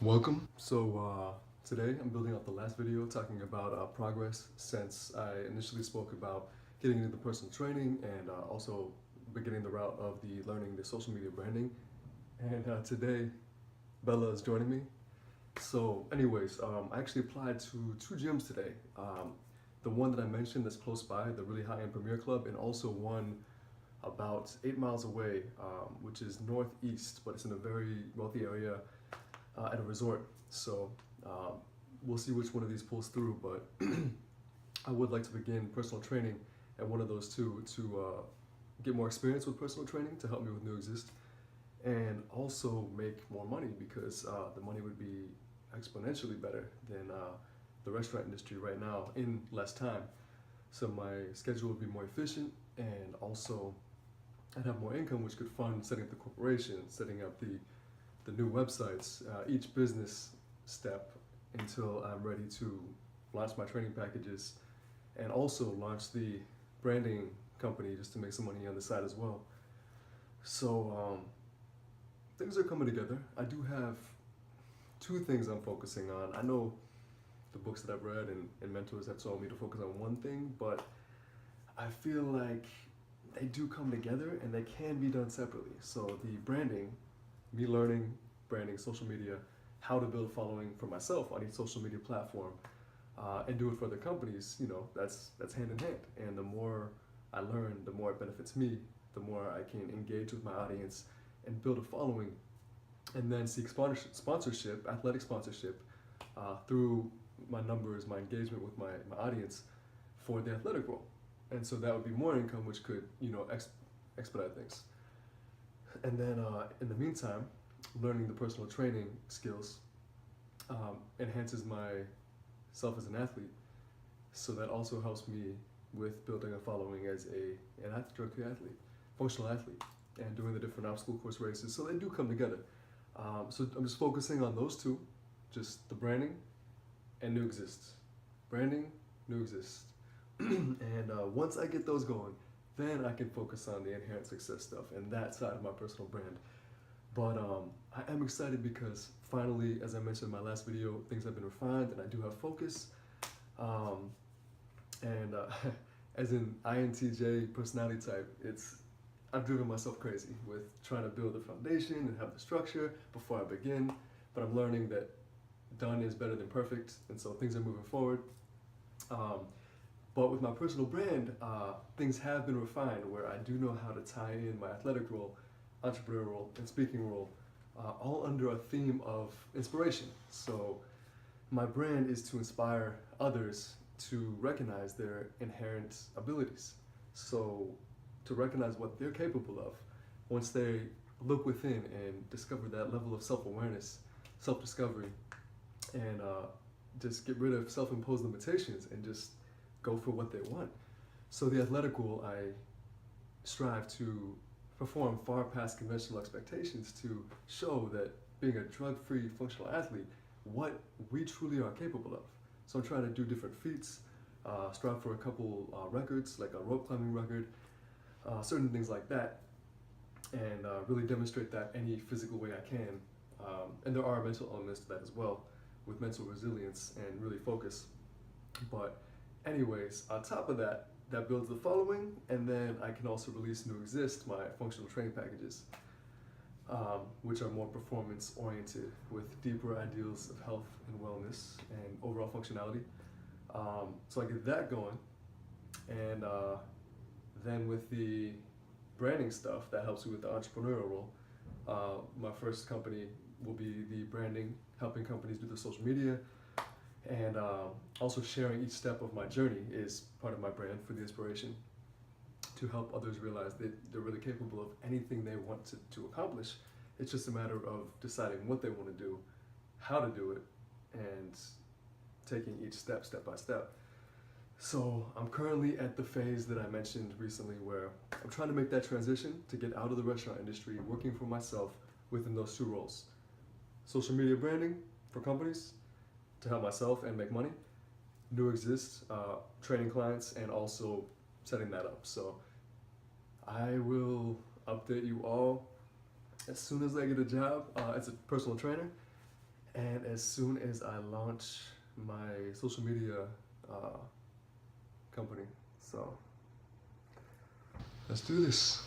Welcome. Today I'm building up the last video talking about progress since I initially spoke about getting into the personal training and also beginning the route of the learning the social media branding. And today Bella is joining me. I actually applied to two gyms today. The one that I mentioned that's close by, the really high-end Premier Club, and also one about 8 miles away, which is northeast, but it's in a very wealthy area at a resort. So we'll see which one of these pulls through, but I would like to begin personal training at one of those two to get more experience with personal training to help me with New Exist and also make more money because the money would be exponentially better than the restaurant industry right now in less time. So my schedule would be more efficient and also I'd have more income, which could fund setting up the corporation, setting up the new websites, each business step until I'm ready to launch my training packages and also launch the branding company just to make some money on the side as well. So things are coming together. I do have two things I'm focusing on. I know the books that I've read and mentors have told me to focus on one thing, but I feel like they do come together and they can be done separately. So the branding, me learning branding, social media, how to build a following for myself on each social media platform, and do it for other companies, that's hand in hand. And the more I learn, the more it benefits me, the more I can engage with my audience and build a following, and then seek sponsorship, athletic sponsorship, through my numbers, my engagement with my audience for the athletic role. And so that would be more income, which could, expedite things. And then in the meantime, learning the personal training skills enhances myself as an athlete. So that also helps me with building a following as an drug athlete, functional athlete, and doing the different obstacle course races. So they do come together. So I'm just focusing on those two, just the branding and New Exist. Branding, New Exist. And once I get those going, then I can focus on the inherent success stuff and that side of my personal brand. But I am excited because finally, as I mentioned in my last video, things have been refined and I do have focus. And as an INTJ personality type, I've driven myself crazy with trying to build the foundation and have the structure before I begin. But I'm learning that done is better than perfect, and so things are moving forward. But with my personal brand, things have been refined where I do know how to tie in my athletic role, entrepreneur role, and speaking role, all under a theme of inspiration. So my brand is to inspire others to recognize their inherent abilities. So to recognize what they're capable of once they look within and discover that level of self-awareness, self-discovery, and just get rid of self-imposed limitations and just go for what they want. So the athletic role, I strive to perform far past conventional expectations to show that being a drug-free functional athlete, what we truly are capable of. So I'm trying to do different feats, strive for a couple records, like a rope climbing record, certain things like that, and really demonstrate that any physical way I can. And there are mental elements to that as well, with mental resilience and really focus. But anyways, on top of that, that builds the following, and then I can also release New Exist, my functional training packages, which are more performance oriented with deeper ideals of health and wellness and overall functionality. So I get that going, and then with the branding stuff, that helps me with the entrepreneurial role. My first company will be the branding, helping companies do the social media, and also sharing each step of my journey is part of my brand for the inspiration to help others realize that they're really capable of anything they want to accomplish. It's just a matter of deciding what they want to do, how to do it, and taking each step by step. So I'm currently at the phase that I mentioned recently where I'm trying to make that transition to get out of the restaurant industry, working for myself within those two roles. Social media branding for companies to help myself and make money. New Exist, training clients, and also setting that up. So I will update you all as soon as I get a job as a personal trainer. and as soon as I launch my social media company. So let's do this.